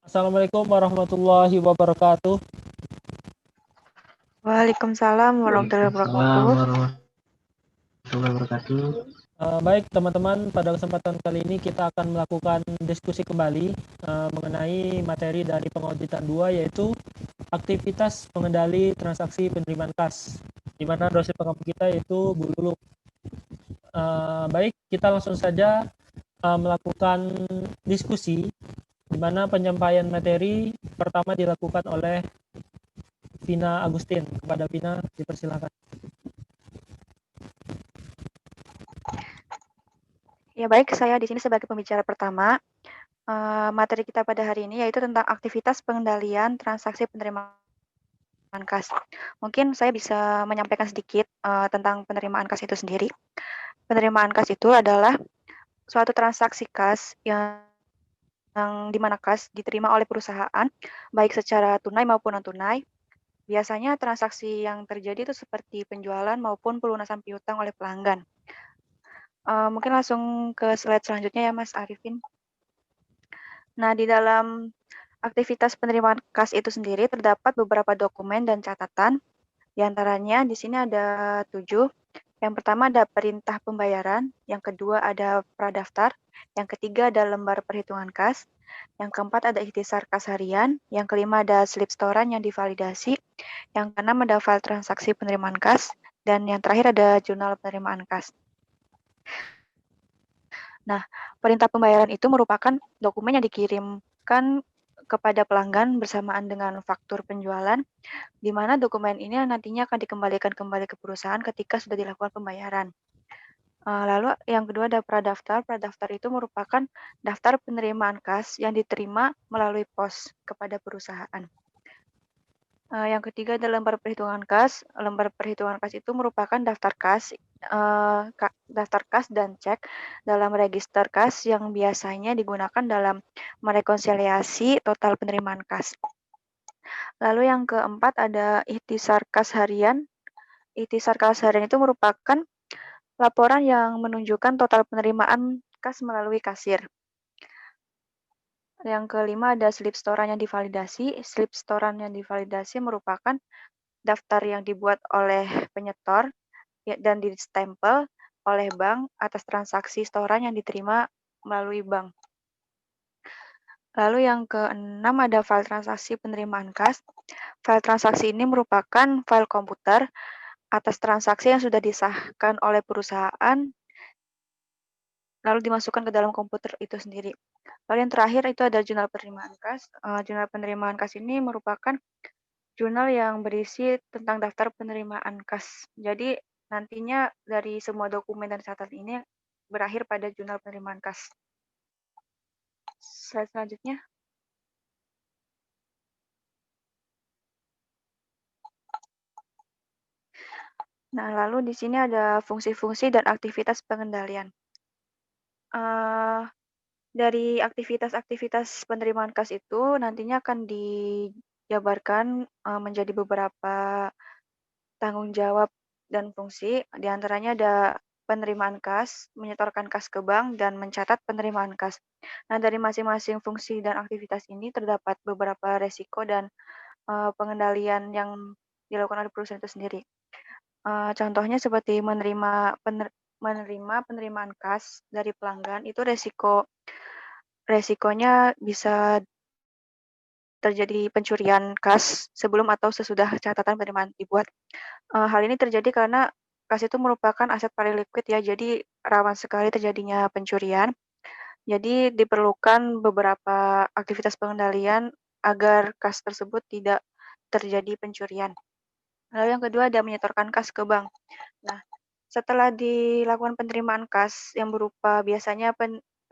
Assalamualaikum warahmatullahi wabarakatuh. Waalaikumsalam warahmatullahi Waalaikumsalam wabarakatuh. warahmatullahi wabarakatuh. Baik teman-teman, pada kesempatan kali ini kita akan melakukan diskusi kembali mengenai materi dari pengauditan 2, yaitu aktivitas pengendali transaksi penerimaan kas, di mana dosen pengampu kita yaitu Bu Lulu. Baik, kita langsung saja melakukan diskusi, di mana penyampaian materi pertama dilakukan oleh Vina Agustin. Kepada Vina, dipersilakan. Ya baik, saya di sini sebagai pembicara pertama. Materi kita pada hari ini yaitu tentang aktivitas pengendalian transaksi penerimaan kas. Mungkin saya bisa menyampaikan sedikit tentang penerimaan kas itu sendiri. Penerimaan kas itu adalah suatu transaksi kas yang di mana kas diterima oleh perusahaan, baik secara tunai maupun non-tunai. Biasanya transaksi yang terjadi itu seperti penjualan maupun pelunasan piutang oleh pelanggan. Mungkin langsung ke slide selanjutnya ya Mas Arifin. Nah, di dalam aktivitas penerimaan kas itu sendiri terdapat beberapa dokumen dan catatan. Di antaranya di sini ada 7. Yang pertama ada perintah pembayaran, yang kedua ada pradaftar, yang ketiga ada lembar perhitungan kas, yang keempat ada ikhtisar kas harian, yang kelima ada slip setoran yang divalidasi, yang keenam ada file transaksi penerimaan kas, dan yang terakhir ada jurnal penerimaan kas. Nah, perintah pembayaran itu merupakan dokumen yang dikirimkan kepada pelanggan bersamaan dengan faktur penjualan, di mana dokumen ini nantinya akan dikembalikan kembali ke perusahaan ketika sudah dilakukan pembayaran. Lalu yang kedua ada pradaftar. Pradaftar itu merupakan daftar penerimaan kas yang diterima melalui pos kepada perusahaan. Yang ketiga ada lembar perhitungan kas. Lembar perhitungan kas itu merupakan daftar kas dan cek dalam register kas yang biasanya digunakan dalam merekonsiliasi total penerimaan kas. Lalu yang keempat ada ikhtisar kas harian. Ikhtisar kas harian itu merupakan laporan yang menunjukkan total penerimaan kas melalui kasir. Yang kelima ada slip setoran yang divalidasi. Slip setoran yang divalidasi merupakan daftar yang dibuat oleh penyetor dan distempel oleh bank atas transaksi setoran yang diterima melalui bank. Lalu yang keenam ada file transaksi penerimaan kas. File transaksi ini merupakan file komputer atas transaksi yang sudah disahkan oleh perusahaan lalu dimasukkan ke dalam komputer itu sendiri. Lalu yang terakhir itu ada jurnal penerimaan kas. Jurnal penerimaan kas ini merupakan jurnal yang berisi tentang daftar penerimaan kas. Jadi nantinya dari semua dokumen dan catatan ini berakhir pada jurnal penerimaan kas. Slide selanjutnya. Nah, lalu di sini ada fungsi-fungsi dan aktivitas pengendalian. Dari aktivitas-aktivitas penerimaan kas itu nantinya akan dijabarkan menjadi beberapa tanggung jawab dan fungsi. Di antaranya ada penerimaan kas, menyetorkan kas ke bank, dan mencatat penerimaan kas. Nah, dari masing-masing fungsi dan aktivitas ini terdapat beberapa resiko dan pengendalian yang dilakukan oleh perusahaan itu sendiri. Contohnya seperti menerima penerimaan kas dari pelanggan, itu resikonya bisa terjadi pencurian kas sebelum atau sesudah catatan penerimaan dibuat. Hal ini terjadi karena kas itu merupakan aset paling liquid ya, jadi rawan sekali terjadinya pencurian. Jadi diperlukan beberapa aktivitas pengendalian agar kas tersebut tidak terjadi pencurian. Lalu yang kedua ada menyetorkan kas ke bank. Nah, setelah dilakukan penerimaan kas yang berupa biasanya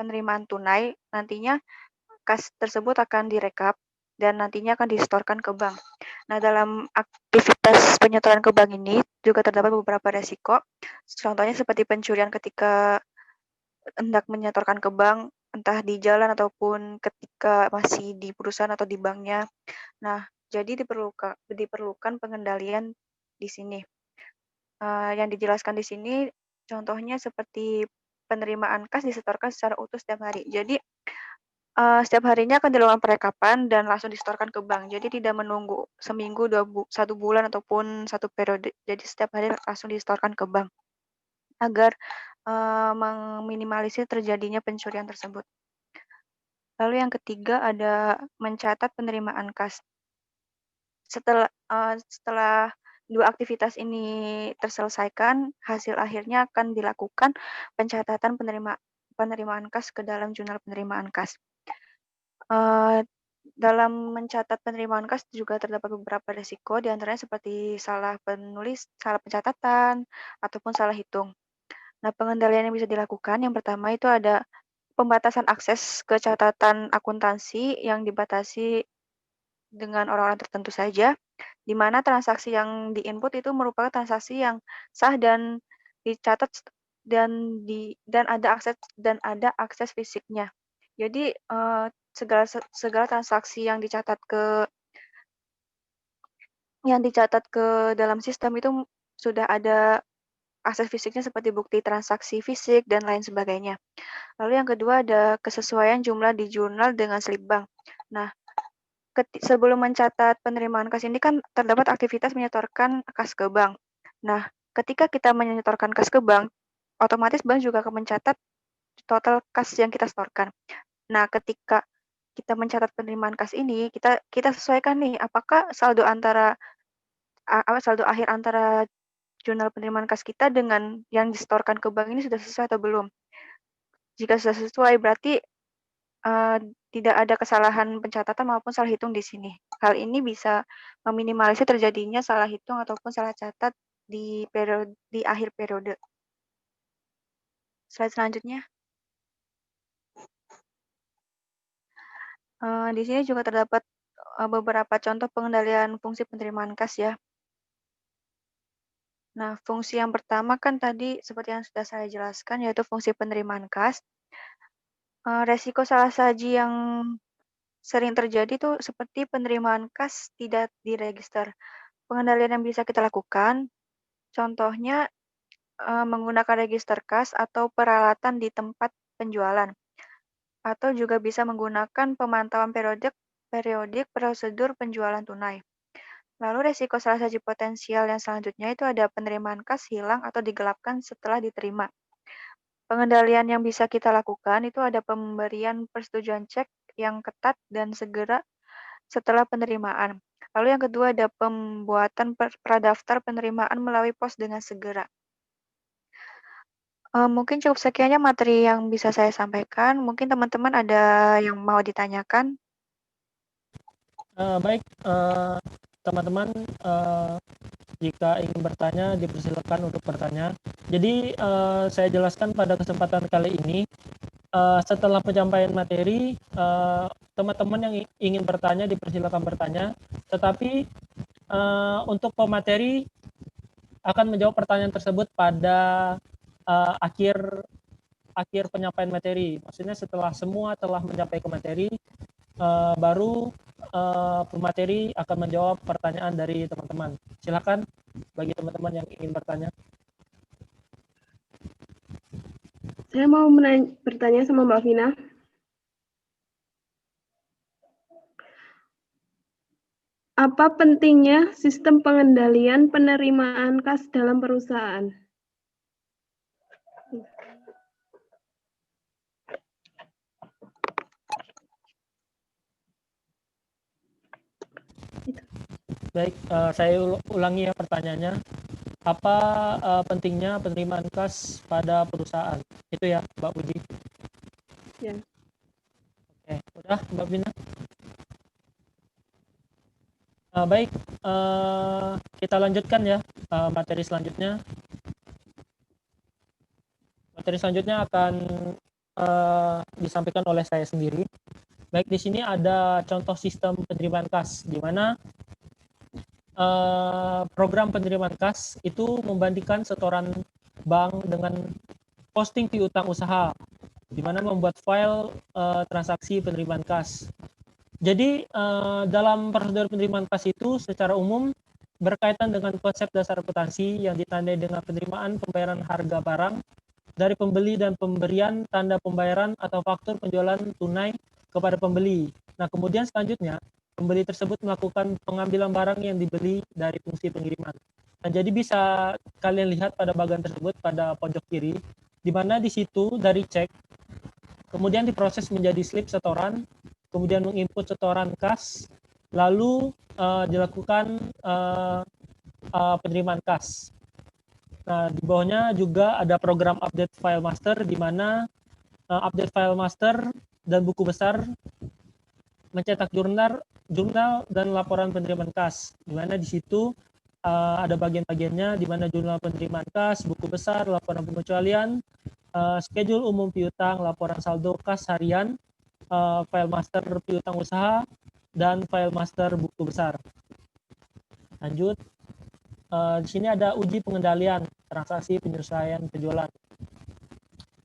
penerimaan tunai, nantinya kas tersebut akan direkap dan nantinya akan disetorkan ke bank. Nah, dalam aktivitas penyetoran ke bank ini juga terdapat beberapa resiko. Contohnya seperti pencurian ketika hendak menyetorkan ke bank, entah di jalan ataupun ketika masih di perusahaan atau di banknya. Nah, jadi diperlukan pengendalian di sini. Yang dijelaskan di sini contohnya seperti penerimaan kas disetorkan secara utuh setiap hari. Jadi setiap harinya akan dilakukan perekapan dan langsung disetorkan ke bank. Jadi tidak menunggu seminggu, 1 bulan ataupun 1 periode. Jadi setiap hari langsung disetorkan ke bank agar meminimalisir terjadinya pencurian tersebut. Lalu yang ketiga ada mencatat penerimaan kas. Setelah 2 aktivitas ini terselesaikan, hasil akhirnya akan dilakukan pencatatan penerimaan kas ke dalam jurnal penerimaan kas. Dalam mencatat penerimaan kas juga terdapat beberapa risiko, di antaranya seperti salah pencatatan, ataupun salah hitung. Nah, pengendalian yang bisa dilakukan, yang pertama itu ada pembatasan akses ke catatan akuntansi yang dibatasi dengan orang-orang tertentu saja, di mana transaksi yang di-input itu merupakan transaksi yang sah dan dicatat dan ada akses fisiknya. Jadi, segala transaksi yang dicatat ke dalam sistem itu sudah ada akses fisiknya seperti bukti transaksi fisik dan lain sebagainya. Lalu yang kedua ada kesesuaian jumlah di jurnal dengan slip bank. Nah, sebelum mencatat penerimaan kas ini kan terdapat aktivitas menyetorkan kas ke bank. Nah, ketika kita menyetorkan kas ke bank, otomatis bank juga akan mencatat total kas yang kita setorkan. Nah, ketika kita mencatat penerimaan kas ini, kita sesuaikan nih, apakah saldo akhir antara jurnal penerimaan kas kita dengan yang disetorkan ke bank ini sudah sesuai atau belum. Jika sudah sesuai, berarti tidak ada kesalahan pencatatan maupun salah hitung di sini. Hal ini bisa meminimalisir terjadinya salah hitung ataupun salah catat di akhir periode. Slide selanjutnya. Di sini juga terdapat beberapa contoh pengendalian fungsi penerimaan kas ya. Nah, fungsi yang pertama kan tadi seperti yang sudah saya jelaskan, yaitu fungsi penerimaan kas. Resiko salah saji yang sering terjadi tuh seperti penerimaan kas tidak diregister. Pengendalian yang bisa kita lakukan, contohnya menggunakan register kas atau peralatan di tempat penjualan. Atau juga bisa menggunakan pemantauan periodik prosedur penjualan tunai. Lalu resiko salah saji potensial yang selanjutnya itu ada penerimaan kas hilang atau digelapkan setelah diterima. Pengendalian yang bisa kita lakukan itu ada pemberian persetujuan cek yang ketat dan segera setelah penerimaan. Lalu yang kedua ada pembuatan pradaftar penerimaan melalui pos dengan segera. Mungkin cukup sekiannya materi yang bisa saya sampaikan. Mungkin teman-teman ada yang mau ditanyakan? Baik, teman-teman, jika ingin bertanya dipersilakan untuk bertanya. Jadi saya jelaskan pada kesempatan kali ini, setelah penyampaian materi, teman-teman yang ingin bertanya dipersilakan bertanya. Tetapi untuk pemateri akan menjawab pertanyaan tersebut pada akhir penyampaian materi. Maksudnya setelah semua telah menyampaikan materi, baru pemateri akan menjawab pertanyaan dari teman-teman. Silakan bagi teman-teman yang ingin bertanya. Saya mau bertanya sama Mbak Vina. Apa pentingnya sistem pengendalian penerimaan kas dalam perusahaan? Baik, saya ulangi ya pertanyaannya. Apa pentingnya penerimaan kas pada perusahaan? Itu ya, Mbak Puji. Ya. Oke, udah Mbak Bina. Baik, kita lanjutkan ya materi selanjutnya. Materi selanjutnya akan disampaikan oleh saya sendiri. Baik, di sini ada contoh sistem penerimaan kas, di mana program penerimaan kas itu membandingkan setoran bank dengan posting piutang usaha, di mana membuat file transaksi penerimaan kas. Jadi dalam prosedur penerimaan kas itu secara umum berkaitan dengan konsep dasar akuntansi yang ditandai dengan penerimaan pembayaran harga barang dari pembeli dan pemberian tanda pembayaran atau faktur penjualan tunai kepada pembeli. Nah, kemudian selanjutnya pembeli tersebut melakukan pengambilan barang yang dibeli dari fungsi pengiriman. Nah, jadi bisa kalian lihat pada bagian tersebut pada pojok kiri, di mana di situ dari cek, kemudian diproses menjadi slip setoran, kemudian menginput setoran kas, lalu dilakukan penerimaan kas. Nah, di bawahnya juga ada program update file master, di mana update file master dan buku besar mencetak jurnal dan laporan penerimaan kas, di mana di situ ada bagian-bagiannya, di mana jurnal penerimaan kas, buku besar, laporan pengecualian, schedule umum piutang, laporan saldo kas harian, file master piutang usaha, dan file master buku besar. Lanjut, di sini ada uji pengendalian transaksi penyelesaian penjualan.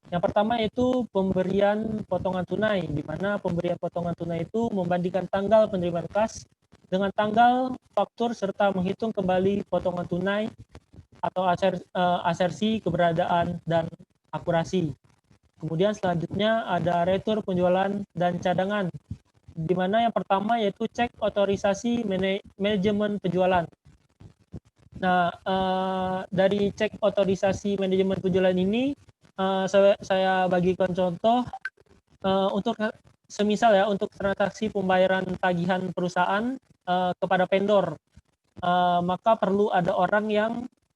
Yang pertama itu pemberian potongan tunai, di mana pemberian potongan tunai itu membandingkan tanggal penerimaan kas dengan tanggal faktur serta menghitung kembali potongan tunai atau asersi keberadaan dan akurasi. Kemudian selanjutnya ada retur penjualan dan cadangan, di mana yang pertama yaitu cek otorisasi manajemen penjualan. Nah, dari cek otorisasi manajemen penjualan ini saya bagikan contoh untuk semisal ya, untuk transaksi pembayaran tagihan perusahaan kepada vendor, maka perlu ada orang yang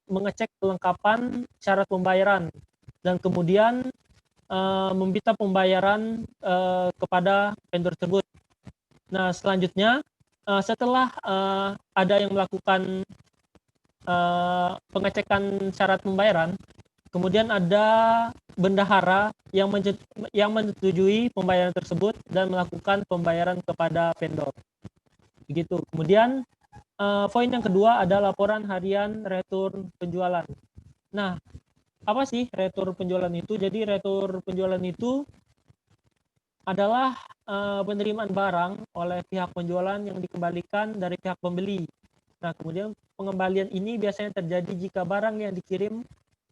mengecek kelengkapan syarat pembayaran dan kemudian meminta pembayaran kepada vendor tersebut. Nah, selanjutnya setelah ada yang melakukan pengecekan syarat pembayaran, kemudian ada bendahara yang menyetujui pembayaran tersebut dan melakukan pembayaran kepada vendor. Begitu. Kemudian poin yang kedua ada laporan harian retur penjualan. Nah, apa sih retur penjualan itu? Jadi retur penjualan itu adalah penerimaan barang oleh pihak penjualan yang dikembalikan dari pihak pembeli. Nah, kemudian pengembalian ini biasanya terjadi jika barang yang dikirim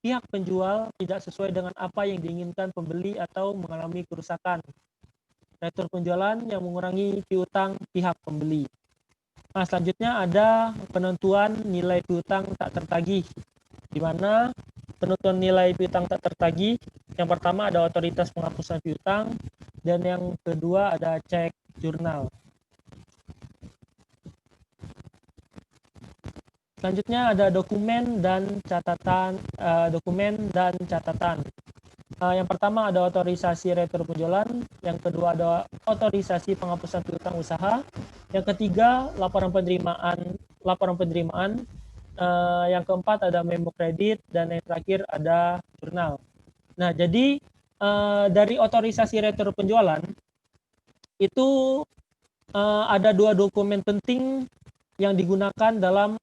pihak penjual tidak sesuai dengan apa yang diinginkan pembeli atau mengalami kerusakan. Retur penjualan yang mengurangi piutang pihak pembeli. Nah, selanjutnya ada penentuan nilai piutang tak tertagih, di mana penentuan nilai piutang tak tertagih, yang pertama ada otoritas penghapusan piutang, dan yang kedua ada cek jurnal. Selanjutnya ada dokumen dan catatan. Yang pertama ada otorisasi retur penjualan, yang kedua ada otorisasi penghapusan piutang usaha, yang ketiga laporan penerimaan, yang keempat ada memo kredit, dan yang terakhir ada jurnal. Nah, jadi dari otorisasi retur penjualan itu ada dua dokumen penting yang digunakan dalam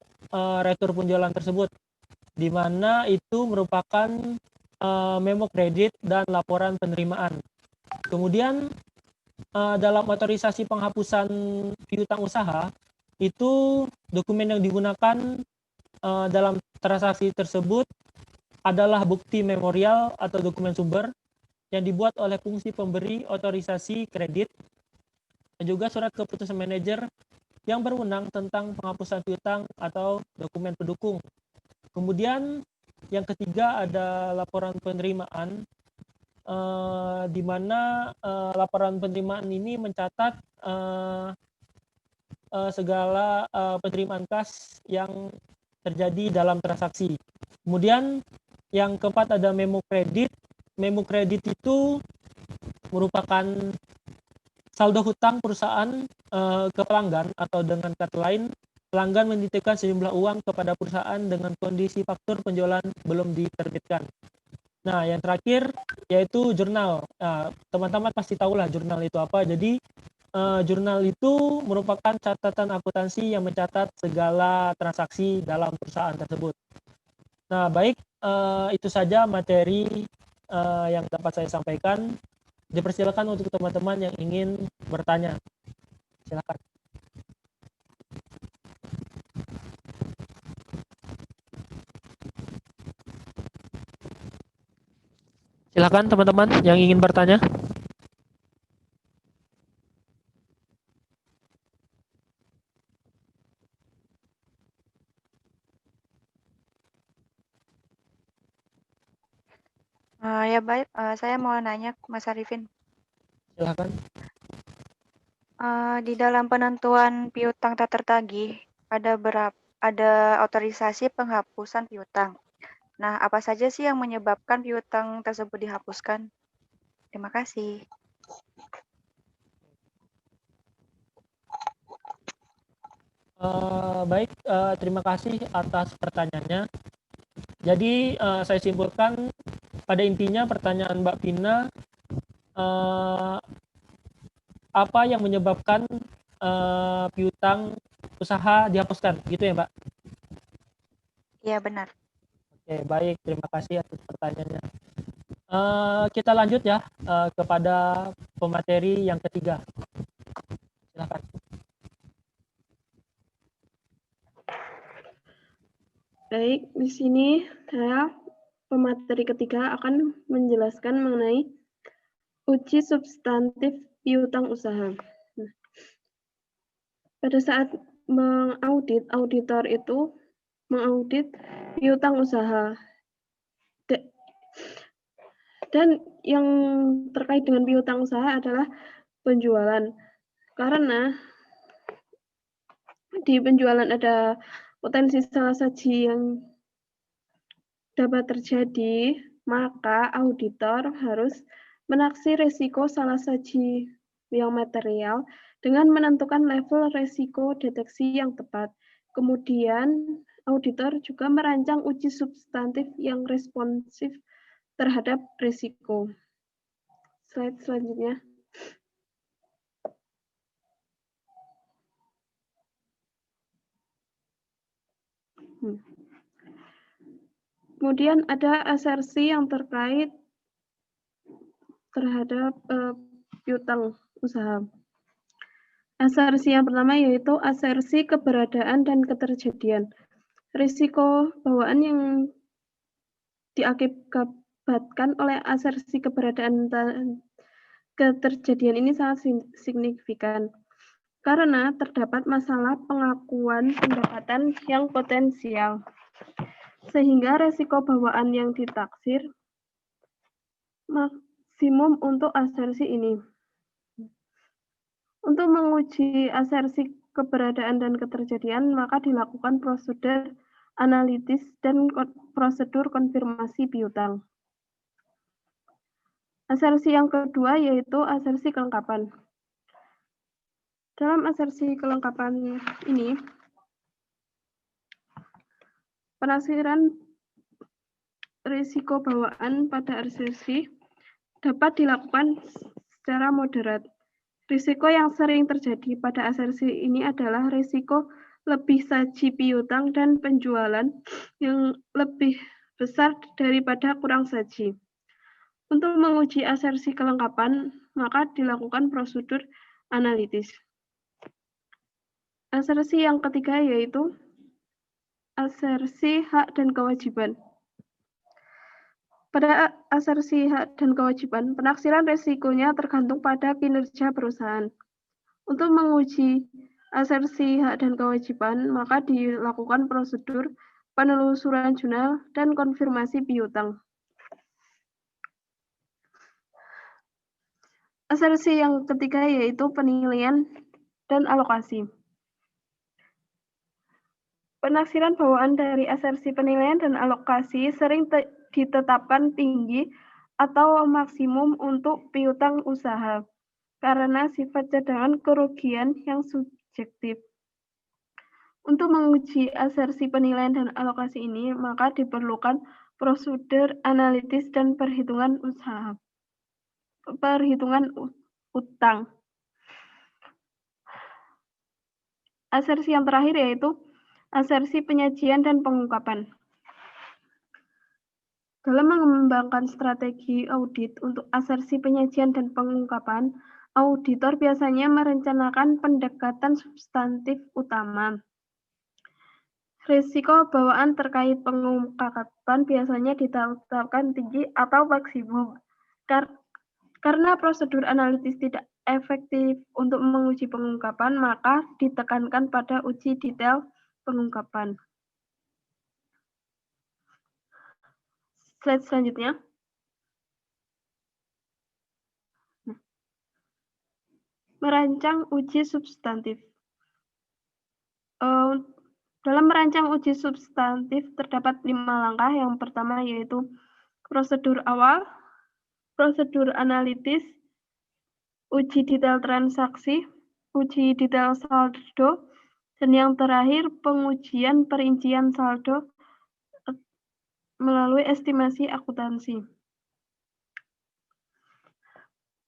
retur penjualan tersebut, di mana itu merupakan memo kredit dan laporan penerimaan. Kemudian dalam otorisasi penghapusan piutang usaha, itu dokumen yang digunakan dalam transaksi tersebut adalah bukti memorial atau dokumen sumber yang dibuat oleh fungsi pemberi otorisasi kredit, dan juga surat keputusan manajer yang berwenang tentang penghapusan piutang atau dokumen pendukung. Kemudian yang ketiga ada laporan penerimaan, di mana laporan penerimaan ini mencatat segala penerimaan kas yang terjadi dalam transaksi. Kemudian yang keempat ada memo kredit. Memo kredit itu merupakan saldo hutang perusahaan ke pelanggan, atau dengan kata lain, pelanggan menitipkan sejumlah uang kepada perusahaan dengan kondisi faktur penjualan belum diterbitkan. Nah, yang terakhir yaitu jurnal. Nah, teman-teman pasti tahulah jurnal itu apa. Jadi jurnal itu merupakan catatan akuntansi yang mencatat segala transaksi dalam perusahaan tersebut. Nah, baik, itu saja materi yang dapat saya sampaikan. Dipersilakan untuk teman-teman yang ingin bertanya. Silakan. Silakan teman-teman yang ingin bertanya. Ya baik, saya mau nanya Mas Arifin. Silakan. Di dalam penentuan piutang tak tertagih ada otorisasi penghapusan piutang. Nah, apa saja sih yang menyebabkan piutang tersebut dihapuskan? Terima kasih. Baik, terima kasih atas pertanyaannya. Jadi saya simpulkan pada intinya pertanyaan Mbak Vina, apa yang menyebabkan piutang usaha dihapuskan, gitu ya Mbak? Iya benar. Oke, baik, terima kasih atas pertanyaannya. Kita lanjut ya kepada pemateri yang ketiga. Silakan. Baik, di sini saya pemateri ketiga akan menjelaskan mengenai uji substantif piutang usaha. Nah, pada saat mengaudit, auditor itu mengaudit piutang usaha. Dan yang terkait dengan piutang usaha adalah penjualan. Karena di penjualan ada potensi salah saji yang dapat terjadi, maka auditor harus menaksir risiko salah saji yang material dengan menentukan level risiko deteksi yang tepat. Kemudian, auditor juga merancang uji substantif yang responsif terhadap risiko. Slide selanjutnya. Kemudian ada asersi yang terkait terhadap piutang usaha. Asersi yang pertama yaitu asersi keberadaan dan keterjadian. Risiko bawaan yang diakibatkan oleh asersi keberadaan dan keterjadian ini sangat signifikan karena terdapat masalah pengakuan pendapatan yang potensial, sehingga risiko bawaan yang ditaksir maksimum untuk asersi ini. Untuk menguji asersi keberadaan dan keterjadian, maka dilakukan prosedur analitis dan prosedur konfirmasi piutang. Asersi yang kedua yaitu asersi kelengkapan. Dalam asersi kelengkapan ini, penaksiran risiko bawaan pada asersi dapat dilakukan secara moderat. Risiko yang sering terjadi pada asersi ini adalah risiko lebih saji piutang dan penjualan yang lebih besar daripada kurang saji. Untuk menguji asersi kelengkapan, maka dilakukan prosedur analitis. Asersi yang ketiga yaitu asersi hak dan kewajiban. Pada asersi hak dan kewajiban, penaksiran risikonya tergantung pada kinerja perusahaan. Untuk menguji asersi hak dan kewajiban, maka dilakukan prosedur penelusuran jurnal dan konfirmasi piutang. Asersi yang ketiga yaitu penilaian dan alokasi. Penaksiran bawaan dari asersi penilaian dan alokasi sering ditetapkan tinggi atau maksimum untuk piutang usaha karena sifat cadangan kerugian yang subjektif. Untuk menguji asersi penilaian dan alokasi ini, maka diperlukan prosedur analitis dan perhitungan utang. Asersi yang terakhir yaitu asersi penyajian dan pengungkapan. Dalam mengembangkan strategi audit untuk asersi penyajian dan pengungkapan, auditor biasanya merencanakan pendekatan substantif utama. Risiko bawaan terkait pengungkapan biasanya ditetapkan tinggi atau maksimum. Karena prosedur analitis tidak efektif untuk menguji pengungkapan, maka ditekankan pada uji detail pengungkapan. Slide selanjutnya. Merancang uji substantif. Dalam merancang uji substantif terdapat 5 langkah. Yang pertama yaitu prosedur awal, prosedur analitis, uji detail transaksi, uji detail saldo, dan yang terakhir pengujian perincian saldo melalui estimasi akuntansi.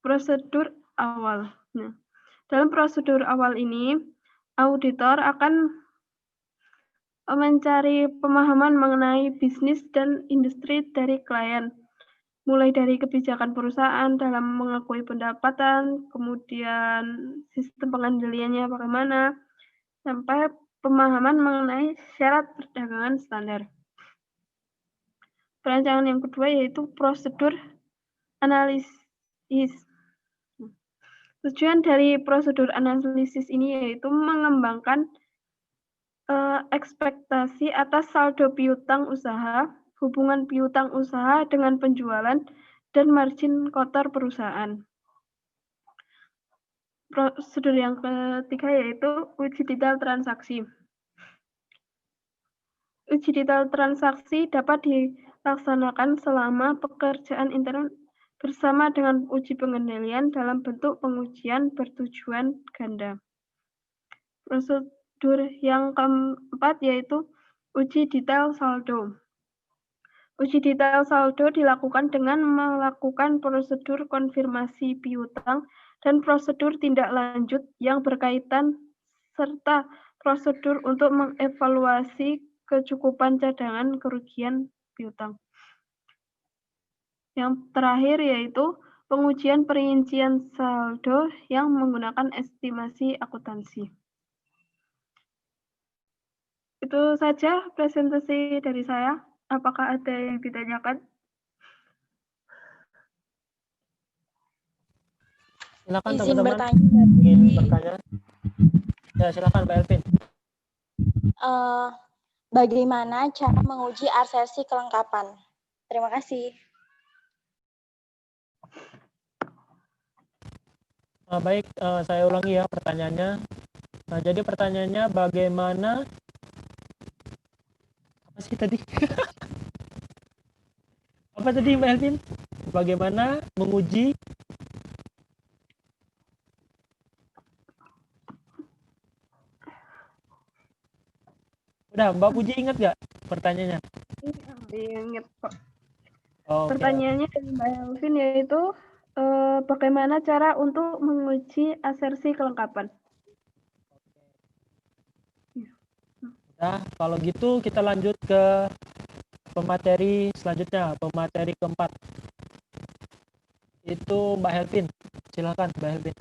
Prosedur awal. Nah, dalam prosedur awal ini, auditor akan mencari pemahaman mengenai bisnis dan industri dari klien, mulai dari kebijakan perusahaan dalam mengakui pendapatan, kemudian sistem pengendaliannya bagaimana, sampai pemahaman mengenai syarat perdagangan standar. Perancangan yang kedua yaitu prosedur analisis. Tujuan dari prosedur analisis ini yaitu mengembangkan ekspektasi atas saldo piutang usaha, hubungan piutang usaha dengan penjualan, dan margin kotor perusahaan. Prosedur yang ketiga yaitu uji detail transaksi. Uji detail transaksi dapat dilaksanakan selama pekerjaan intern bersama dengan uji pengendalian dalam bentuk pengujian bertujuan ganda. Prosedur yang keempat yaitu uji detail saldo. Uji detail saldo dilakukan dengan melakukan prosedur konfirmasi piutang dan prosedur tindak lanjut yang berkaitan serta prosedur untuk mengevaluasi kecukupan cadangan kerugian piutang. Yang terakhir yaitu pengujian perincian saldo yang menggunakan estimasi akuntansi. Itu saja presentasi dari saya. Apakah ada yang ditanyakan? Silakan Izin teman-teman. bertanya Ingin dari bertanya? Ya, silakan Mbak Elvin. bagaimana cara menguji asersi kelengkapan? Terima kasih. Baik, saya ulangi ya pertanyaannya. Nah, jadi pertanyaannya bagaimana apa sih tadi? Apa tadi Mbak Elvin? Bagaimana menguji Udah, Mbak Puji ingat nggak pertanyaannya? Ingat kok. Oke. Pertanyaannya dari Mbak Elvin yaitu bagaimana cara untuk menguji asersi kelengkapan? Nah, kalau gitu kita lanjut ke pemateri selanjutnya, pemateri keempat. Itu Mbak Helvin. Silakan Mbak Helvin.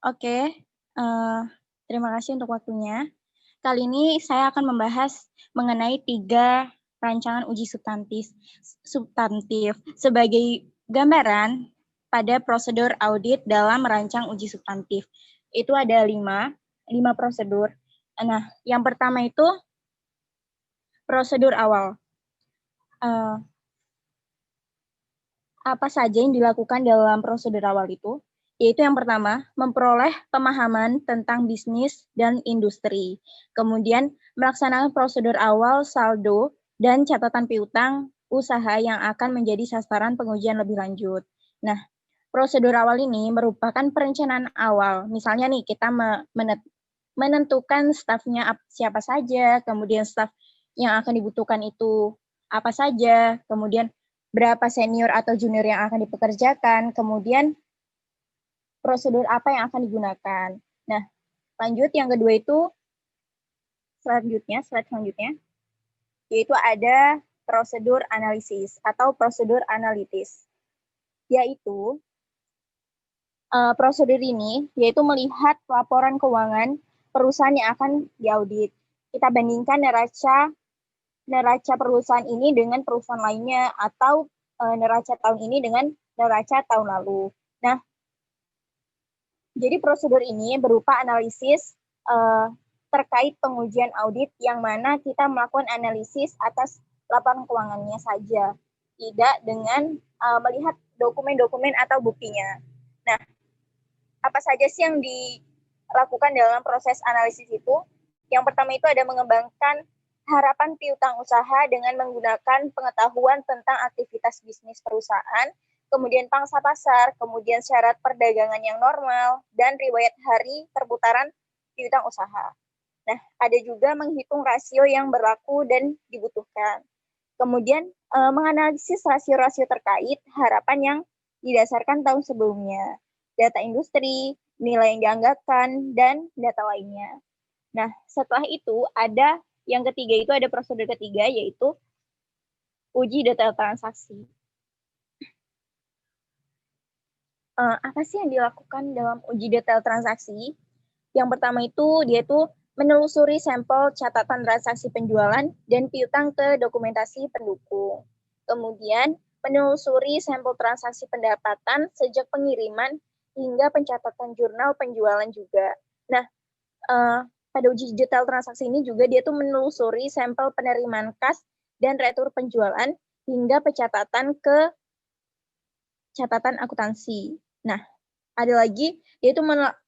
Oke, terima kasih untuk waktunya. Kali ini saya akan membahas mengenai 3 rancangan uji substantif sebagai gambaran pada prosedur audit dalam merancang uji substantif. Itu ada 5 prosedur. Nah, yang pertama itu prosedur awal. Apa saja yang dilakukan dalam prosedur awal itu? Yaitu yang pertama, memperoleh pemahaman tentang bisnis dan industri. Kemudian, melaksanakan prosedur awal saldo dan catatan piutang usaha yang akan menjadi sasaran pengujian lebih lanjut. Nah, prosedur awal ini merupakan perencanaan awal. Misalnya nih, kita menentukan stafnya siapa saja, kemudian staf yang akan dibutuhkan itu apa saja, kemudian berapa senior atau junior yang akan dipekerjakan, kemudian prosedur apa yang akan digunakan. Nah, lanjut yang kedua itu slide selanjutnya, yaitu ada prosedur analisis atau prosedur analitis, yaitu prosedur ini yaitu melihat laporan keuangan perusahaan yang akan diaudit. kita bandingkan neraca perusahaan ini dengan perusahaan lainnya, atau neraca tahun ini dengan neraca tahun lalu. Nah, jadi prosedur ini berupa analisis terkait pengujian audit, yang mana kita melakukan analisis atas laporan keuangannya saja, tidak dengan melihat dokumen-dokumen atau buktinya. Nah, apa saja sih yang dilakukan dalam proses analisis itu? Yang pertama itu ada mengembangkan harapan piutang usaha dengan menggunakan pengetahuan tentang aktivitas bisnis perusahaan, kemudian pangsa pasar, kemudian syarat perdagangan yang normal, dan riwayat hari perputaran piutang usaha. Nah, ada juga menghitung rasio yang berlaku dan dibutuhkan. Kemudian menganalisis rasio-rasio terkait harapan yang didasarkan tahun sebelumnya, data industri, nilai yang dianggarkan, dan data lainnya. Nah, setelah itu ada yang ketiga, itu ada prosedur ketiga, yaitu uji detail transaksi. Apa sih yang dilakukan dalam uji detail transaksi? Yang pertama itu, dia itu menelusuri sampel catatan transaksi penjualan dan piutang ke dokumentasi pendukung. Kemudian, menelusuri sampel transaksi pendapatan sejak pengiriman hingga pencatatan jurnal penjualan juga. Nah, pada uji detail transaksi ini juga dia tuh menelusuri sampel penerimaan kas dan retur penjualan hingga pencatatan ke catatan akuntansi. Nah, ada lagi, yaitu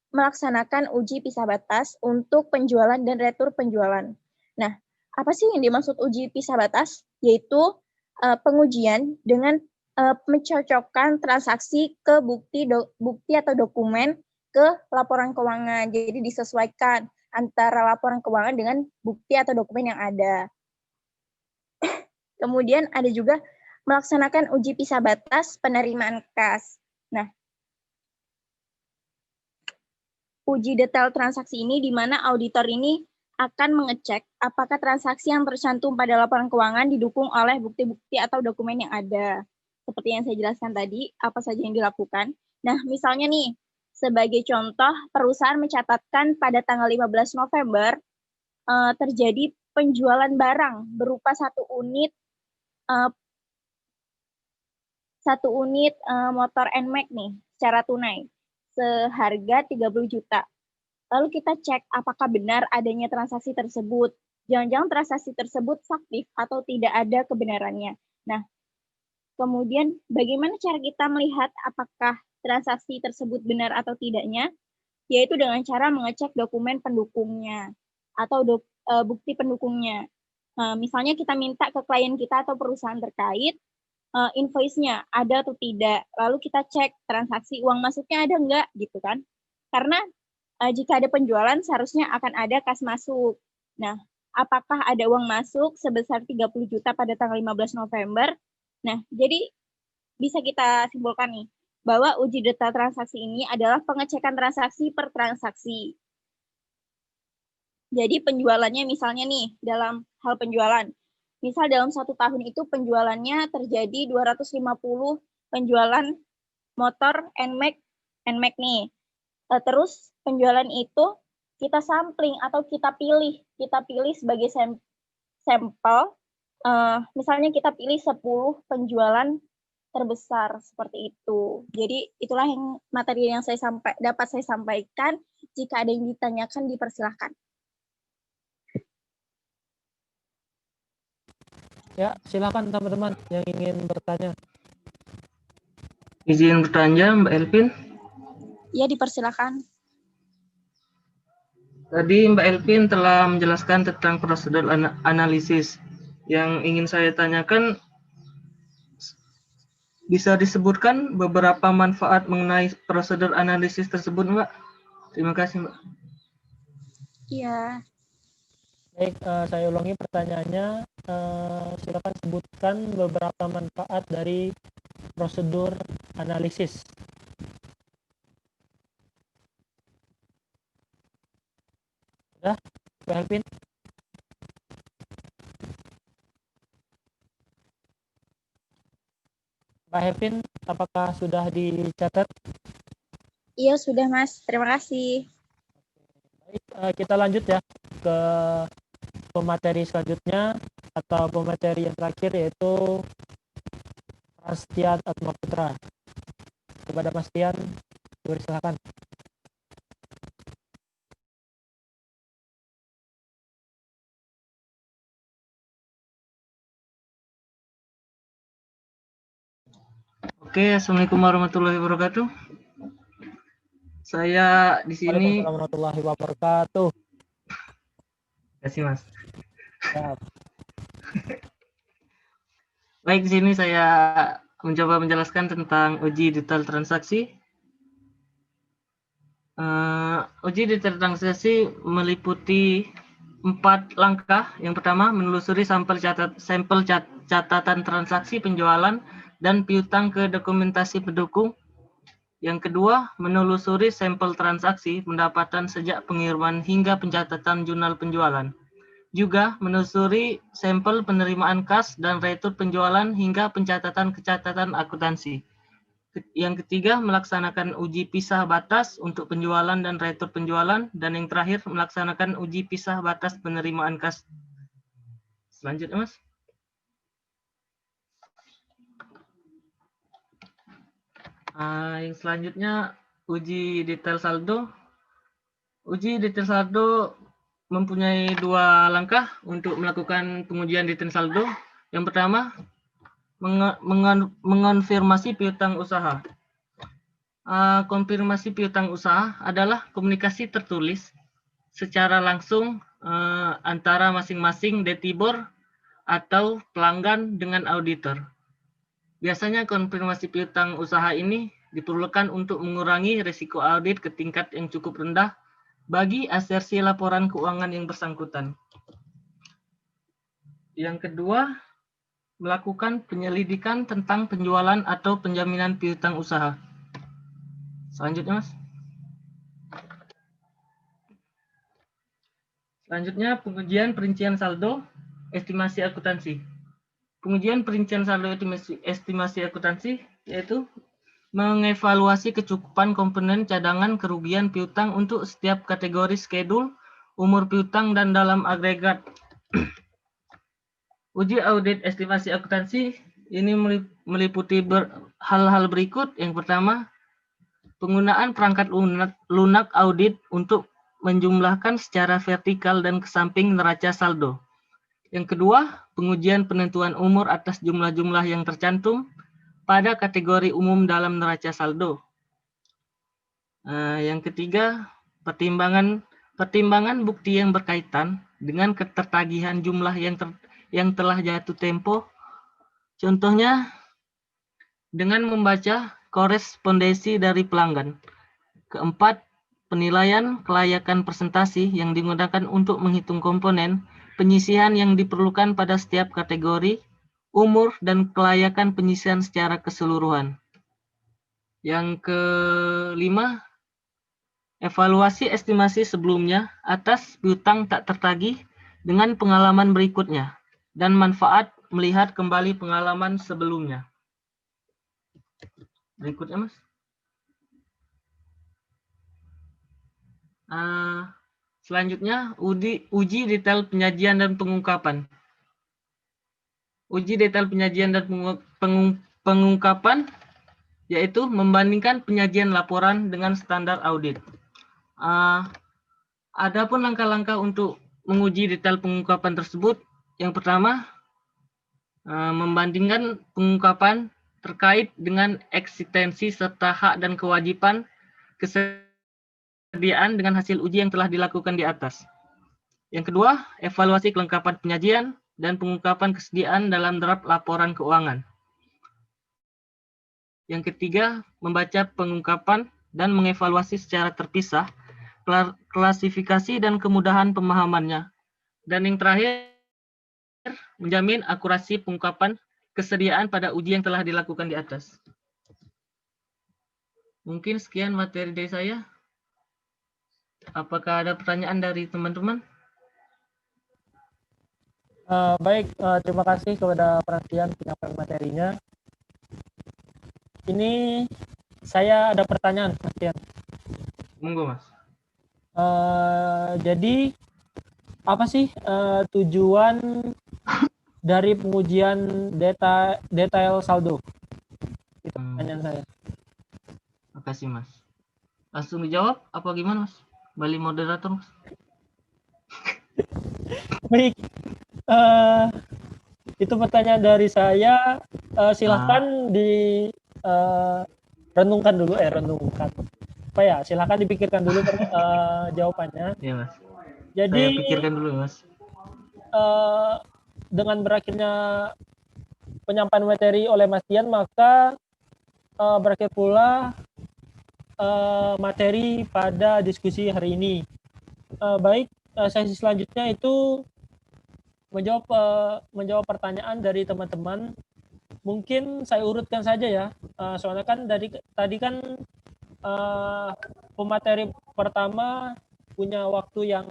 melaksanakan uji pisah batas untuk penjualan dan retur penjualan. Nah, apa sih yang dimaksud uji pisah batas? Yaitu pengujian dengan mencocokkan transaksi ke bukti atau dokumen ke laporan keuangan. Jadi disesuaikan antara laporan keuangan dengan bukti atau dokumen yang ada. Kemudian ada juga melaksanakan uji pisah batas penerimaan kas. Nah, uji detail transaksi ini di mana auditor ini akan mengecek apakah transaksi yang tercantum pada laporan keuangan didukung oleh bukti-bukti atau dokumen yang ada. Seperti yang saya jelaskan tadi, apa saja yang dilakukan. Nah, misalnya nih, sebagai contoh, perusahaan mencatatkan pada tanggal 15 November terjadi penjualan barang berupa satu unit motor NMAX nih, secara tunai, seharga 30 juta. Lalu kita cek apakah benar adanya transaksi tersebut. Jangan-jangan transaksi tersebut fiktif atau tidak ada kebenarannya. Nah, kemudian bagaimana cara kita melihat apakah transaksi tersebut benar atau tidaknya? Yaitu dengan cara mengecek dokumen pendukungnya atau bukti pendukungnya. Misalnya kita minta ke klien kita atau perusahaan terkait, invoice-nya ada atau tidak. Lalu kita cek transaksi uang masuknya ada enggak, gitu kan. Karena jika ada penjualan seharusnya akan ada kas masuk. Nah, apakah ada uang masuk sebesar 30 juta pada tanggal 15 November? Nah, jadi bisa kita simpulkan nih, bahwa uji detail transaksi ini adalah pengecekan transaksi per transaksi. Jadi penjualannya misalnya nih, dalam hal penjualan, misal dalam 1 tahun itu penjualannya terjadi 250 penjualan motor NMAX nih. Terus penjualan itu kita sampling atau kita pilih sebagai sampel. Misalnya kita pilih 10 penjualan terbesar seperti itu. Jadi itulah yang materi yang dapat saya sampaikan. Jika ada yang ditanyakan, dipersilahkan. Ya, silakan teman-teman yang ingin bertanya. Izin bertanya, Mbak Elvin. Ya, dipersilahkan. Tadi Mbak Elvin telah menjelaskan tentang prosedur analisis. Yang ingin saya tanyakan, bisa disebutkan beberapa manfaat mengenai prosedur analisis tersebut, Mbak? Terima kasih, Mbak. Iya. Baik, saya ulangi pertanyaannya. Silakan sebutkan beberapa manfaat dari prosedur analisis. Sudah, Pak Elvin? Pak Elvin, apakah sudah dicatat? Iya, sudah, Mas. Terima kasih. Baik, kita lanjut ya ke pemateri selanjutnya atau pemateri yang terakhir yaitu Mas Tian Atmaputra. Kepada Mas Tian, silakan. Oke, Assalamualaikum warahmatullahi wabarakatuh. Saya di sini. Waalaikumsalam warahmatullahi wabarakatuh. Terima kasih, Mas. Ya. Baik, di sini saya mencoba menjelaskan tentang uji detail transaksi. Uji detail transaksi meliputi 4 langkah. Yang pertama, menelusuri sampel catatan transaksi penjualan dan piutang ke dokumentasi pendukung. Yang kedua, menelusuri sampel transaksi pendapatan sejak pengiriman hingga pencatatan jurnal penjualan. Juga menelusuri sampel penerimaan kas dan retur penjualan hingga pencatatan akuntansi. Yang ketiga, melaksanakan uji pisah batas untuk penjualan dan retur penjualan. Dan yang terakhir, melaksanakan uji pisah batas penerimaan kas. Selanjutnya, Mas. Yang selanjutnya, uji detail saldo. Uji detail saldo mempunyai 2 langkah untuk melakukan pengujian detail saldo. Yang pertama, mengonfirmasi piutang usaha. Konfirmasi piutang usaha adalah komunikasi tertulis secara langsung antara masing-masing debtor atau pelanggan dengan auditor. Biasanya konfirmasi piutang usaha ini diperlukan untuk mengurangi risiko audit ke tingkat yang cukup rendah bagi asersi laporan keuangan yang bersangkutan. Yang kedua, melakukan penyelidikan tentang penjualan atau penjaminan piutang usaha. Selanjutnya, Mas. Selanjutnya, pengujian perincian saldo, estimasi akuntansi. Pengujian perincian saldo estimasi akuntansi yaitu mengevaluasi kecukupan komponen cadangan kerugian piutang untuk setiap kategori skedul, umur piutang, dan dalam agregat. Uji audit estimasi akuntansi ini meliputi hal-hal berikut. Yang pertama, penggunaan perangkat lunak audit untuk menjumlahkan secara vertikal dan ke samping neraca saldo. Yang kedua, pengujian penentuan umur atas jumlah-jumlah yang tercantum pada kategori umum dalam neraca saldo. Yang ketiga, pertimbangan bukti yang berkaitan dengan ketertagihan jumlah yang telah jatuh tempo. Contohnya, dengan membaca korespondensi dari pelanggan. Keempat, penilaian kelayakan presentasi yang digunakan untuk menghitung komponen penyisihan yang diperlukan pada setiap kategori, umur, dan kelayakan penyisihan secara keseluruhan. Yang kelima, evaluasi estimasi sebelumnya atas piutang tak tertagih dengan pengalaman berikutnya, dan manfaat melihat kembali pengalaman sebelumnya. Berikutnya, Mas. Selanjutnya, uji detail penyajian dan pengungkapan. Uji detail penyajian dan pengungkapan yaitu membandingkan penyajian laporan dengan standar audit. Adapun langkah-langkah untuk menguji detail pengungkapan tersebut, yang pertama, membandingkan pengungkapan terkait dengan eksistensi serta hak dan kewajiban kesediaan dengan hasil uji yang telah dilakukan di atas. Yang kedua, evaluasi kelengkapan penyajian dan pengungkapan kesediaan dalam draft laporan keuangan. Yang ketiga, membaca pengungkapan dan mengevaluasi secara terpisah, klasifikasi dan kemudahan pemahamannya. Dan yang terakhir, menjamin akurasi pengungkapan kesediaan pada uji yang telah dilakukan di atas. Mungkin sekian materi dari saya. Apakah ada pertanyaan dari teman-teman? Baik, terima kasih kepada perhatian penyampaian materinya. Ini saya ada pertanyaan, Mas Tian. Monggo, Mas. Jadi apa sih tujuan dari pengujian detail saldo? Itu pertanyaan saya. Makasih Mas. Langsung dijawab apa gimana Mas? Balik moderator Mas. Baik, itu pertanyaan dari saya. Silahkan renungkan dulu, renungkan. Apa ya? Silahkan dipikirkan dulu jawabannya. Ya Mas. Jadi Saya pikirkan dulu Mas. Dengan berakhirnya penyampaian materi oleh Mas Dian, maka berakhir pula materi pada diskusi hari ini. Baik, sesi selanjutnya itu menjawab pertanyaan dari teman-teman. Mungkin saya urutkan saja ya, soalnya kan dari tadi kan pemateri pertama punya waktu yang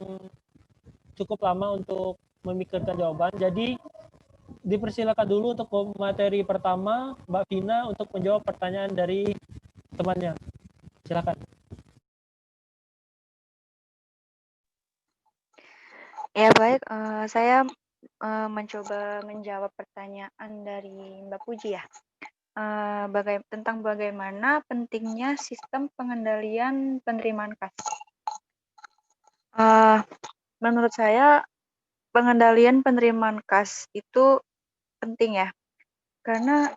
cukup lama untuk memikirkan jawaban. Jadi dipersilakan dulu untuk pemateri pertama Mbak Vina untuk menjawab pertanyaan dari temannya. Silakan. Ya baik, saya mencoba menjawab pertanyaan dari Mbak Puji ya. Tentang bagaimana pentingnya sistem pengendalian penerimaan kas. Menurut saya pengendalian penerimaan kas itu penting ya, karena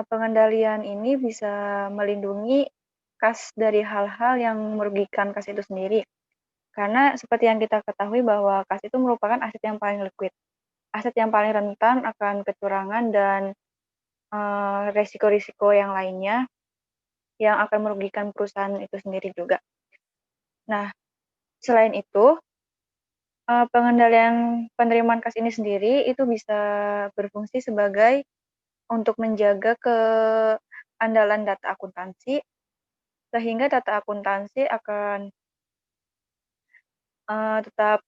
pengendalian ini bisa melindungi kas dari hal-hal yang merugikan kas itu sendiri. Karena seperti yang kita ketahui bahwa kas itu merupakan aset yang paling liquid, aset yang paling rentan akan kecurangan dan resiko-risiko yang lainnya yang akan merugikan perusahaan itu sendiri juga. Nah, selain itu, pengendalian penerimaan kas ini sendiri itu bisa berfungsi sebagai untuk menjaga keandalan data akuntansi, sehingga data akuntansi akan tetap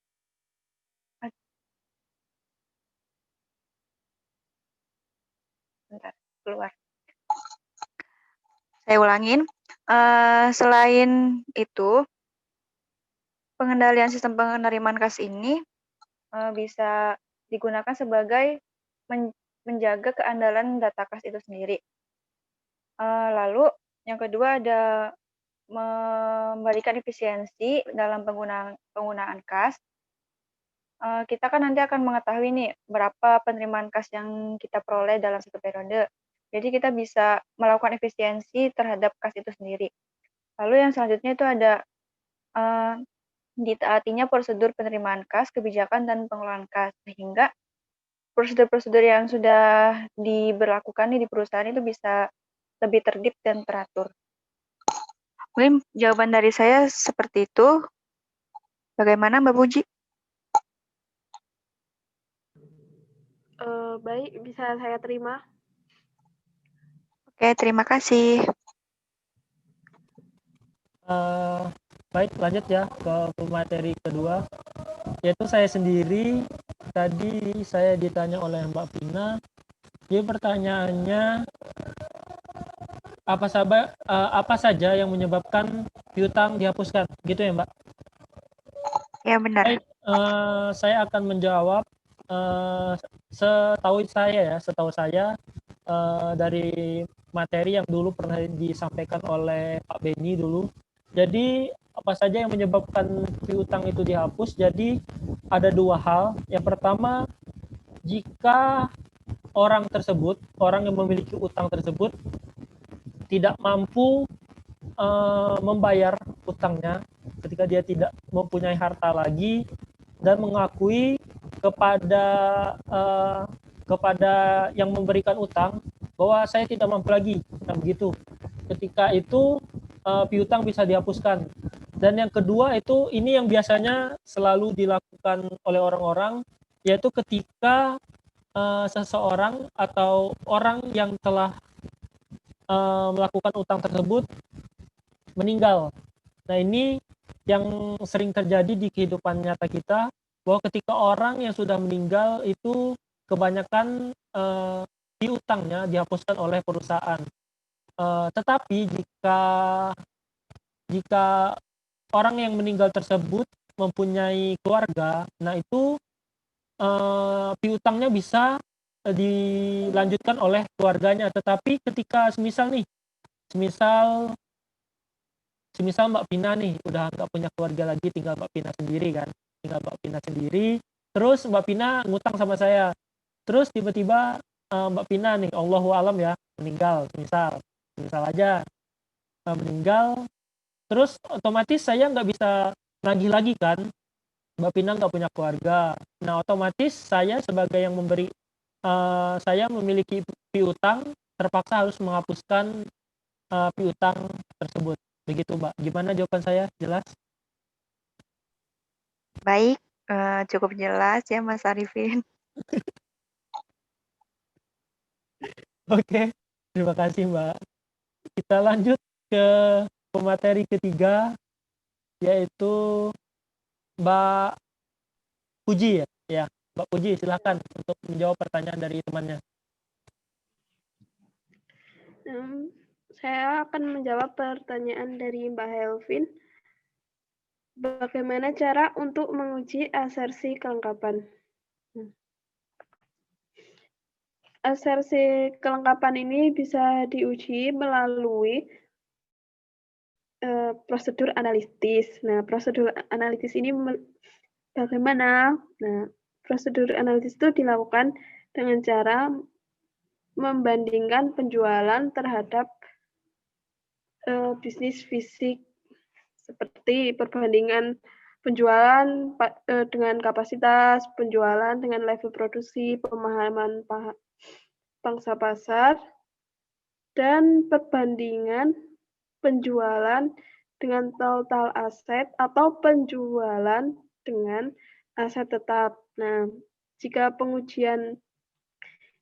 keluar. Saya ulangin. Selain itu, pengendalian sistem penerimaan kas ini bisa digunakan sebagai menjaga keandalan data kas itu sendiri. Lalu yang kedua ada memberikan efisiensi dalam penggunaan kas. Kita kan nanti akan mengetahui nih berapa penerimaan kas yang kita peroleh dalam satu periode. Jadi kita bisa melakukan efisiensi terhadap kas itu sendiri. Lalu yang selanjutnya itu ada ditaatinya prosedur penerimaan kas, kebijakan, dan pengelolaan kas, sehingga prosedur-prosedur yang sudah diberlakukan di perusahaan itu bisa lebih tertib dan teratur. Mungkin jawaban dari saya seperti itu. Bagaimana Mbak Puji? Baik, bisa saya terima. Oke, terima kasih. Baik, lanjut ya ke materi kedua, yaitu saya sendiri. Tadi saya ditanya oleh Mbak Vina, jadi pertanyaannya apa saja yang menyebabkan piutang dihapuskan, gitu ya Mbak? Ya benar. Baik, saya akan menjawab setahu saya dari materi yang dulu pernah disampaikan oleh Pak Beni dulu. Jadi apa saja yang menyebabkan piutang itu dihapus? Jadi ada dua hal. Yang pertama, jika orang yang memiliki utang tersebut tidak mampu membayar utangnya, ketika dia tidak mempunyai harta lagi dan mengakui kepada yang memberikan utang bahwa saya tidak mampu lagi, nah begitu. Ketika itu piutang bisa dihapuskan. Dan yang kedua itu ini yang biasanya selalu dilakukan oleh orang-orang, yaitu ketika seseorang atau orang yang telah melakukan utang tersebut meninggal. Nah ini yang sering terjadi di kehidupan nyata kita, bahwa ketika orang yang sudah meninggal itu kebanyakan piutangnya dihapuskan oleh perusahaan. Tetapi jika orang yang meninggal tersebut mempunyai keluarga, nah itu piutangnya bisa dilanjutkan oleh keluarganya. Tetapi ketika semisal Mbak Pina nih udah nggak punya keluarga lagi, tinggal Mbak Pina sendiri kan, terus Mbak Pina ngutang sama saya, terus tiba-tiba Mbak Pina nih, Allahu alam ya, meninggal, misal aja meninggal, terus otomatis saya nggak bisa nagih lagi kan, Mbak Pina nggak punya keluarga. Nah otomatis saya sebagai yang memberi, saya memiliki piutang, terpaksa harus menghapuskan piutang tersebut. Begitu Mbak, gimana jawaban saya? Jelas? Baik, cukup jelas ya Mas Arifin. Oke, terima kasih Mbak. Kita lanjut ke pemateri ketiga, yaitu Mbak Puji ya. Ya, Mbak Puji silakan untuk menjawab pertanyaan dari temannya. Saya akan menjawab pertanyaan dari Mbak Helvin. Bagaimana cara untuk menguji asersi kelengkapan? Asersi kelengkapan ini bisa diuji melalui prosedur analitis. Nah, prosedur analitis ini bagaimana? Nah, prosedur analitis itu dilakukan dengan cara membandingkan penjualan terhadap bisnis fisik, seperti perbandingan penjualan dengan kapasitas, penjualan dengan level produksi, pemahaman pangsa pasar, dan perbandingan penjualan dengan total aset atau penjualan dengan aset tetap. Nah, jika pengujian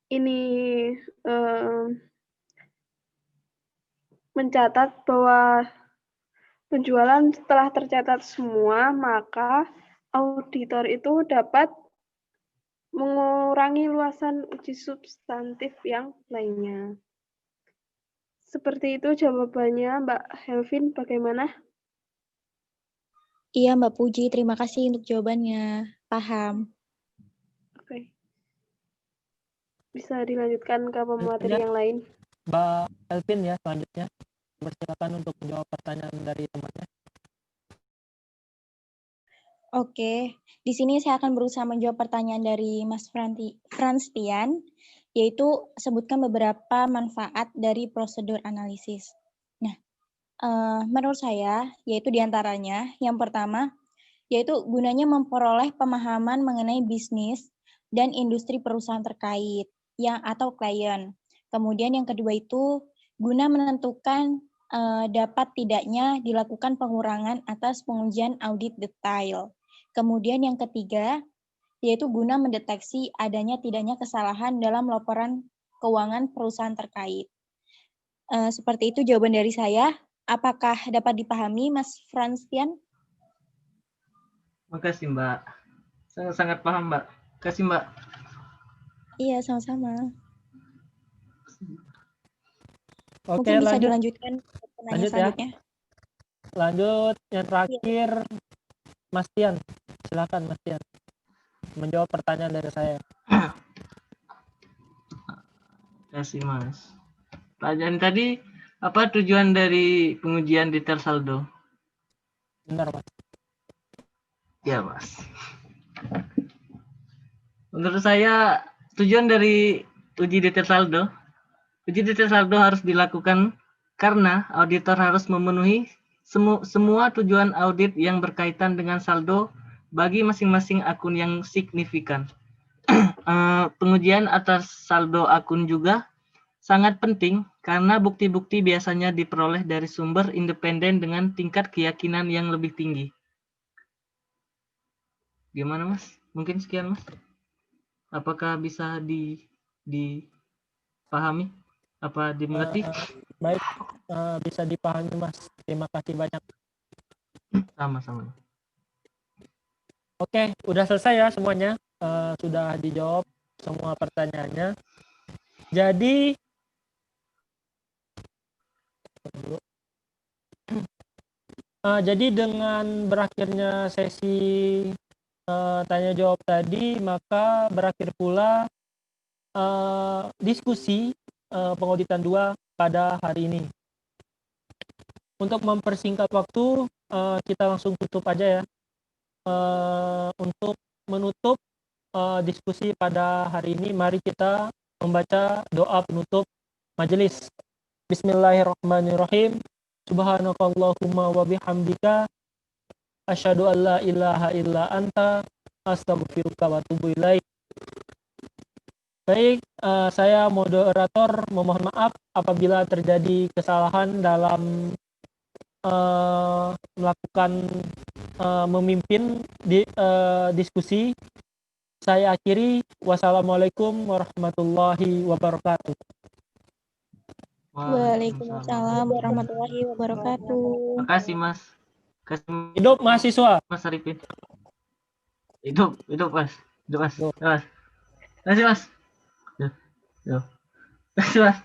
ini mencatat bahwa penjualan telah tercatat semua, maka auditor itu dapat mengurangi luasan uji substantif yang lainnya. Seperti itu jawabannya, Mbak Helvin. Bagaimana? Iya, Mbak Puji. Terima kasih untuk jawabannya. Paham. Oke. Bisa dilanjutkan ke pemateri yang lain. Mbak Elvin ya, selanjutnya. Persilakan untuk menjawab pertanyaan dari temannya. Oke, di sini saya akan berusaha menjawab pertanyaan dari Mas Franstian, yaitu sebutkan beberapa manfaat dari prosedur analisis. Nah, menurut saya, yaitu diantaranya, yang pertama, yaitu gunanya memperoleh pemahaman mengenai bisnis dan industri perusahaan terkait, atau klien. Kemudian yang kedua itu, guna menentukan dapat tidaknya dilakukan pengurangan atas pengujian audit detail. Kemudian yang ketiga, yaitu guna mendeteksi adanya tidaknya kesalahan dalam laporan keuangan perusahaan terkait. Seperti itu jawaban dari saya. Apakah dapat dipahami, Mas Franstian? Makasih Mbak. Sangat paham Mbak. Kasih Mbak. Iya, sama-sama. Oke, mungkin bisa lanjut. Dilanjutkan pertanyaan selanjutnya. Ya. Lanjut yang terakhir, Mas Tian. Silakan Mas Tian menjawab pertanyaan dari saya. Kasih Mas. Pertanyaan tadi, apa tujuan dari pengujian detail saldo? Benar Mas. Ya Mas. Menurut saya tujuan dari uji detail saldo harus dilakukan karena auditor harus memenuhi semua tujuan audit yang berkaitan dengan saldo bagi masing-masing akun yang signifikan. Pengujian atas saldo akun juga sangat penting karena bukti-bukti biasanya diperoleh dari sumber independen dengan tingkat keyakinan yang lebih tinggi. Gimana Mas? Mungkin sekian Mas. Apakah bisa dipahami? Apa dimengerti? Baik, bisa dipahami Mas. Terima kasih banyak. Sama-sama. Oke, udah selesai ya semuanya. Sudah dijawab semua pertanyaannya. Jadi Jadi dengan berakhirnya sesi tanya jawab tadi, maka berakhir pula diskusi pengauditan 2 pada hari ini. Untuk mempersingkat waktu, kita langsung tutup aja ya. Untuk menutup diskusi pada hari ini, mari kita membaca doa penutup majelis. Bismillahirrahmanirrahim. Subhanakallahumma wa bihamdika asyhadu an la ilaha illa anta astaghfiruka wa atubu ilaik. Baik, saya moderator memohon maaf apabila terjadi kesalahan dalam melakukan memimpin diskusi. Saya akhiri. Wassalamualaikum warahmatullahi wabarakatuh. Waalaikumsalam warahmatullahi wabarakatuh. Makasih Mas. Kasih Hidup mahasiswa. Mas Arifin. Hidup Mas. Hidup Mas. Mas. Terima kasih Mas. Yo. Terima kasih Mas.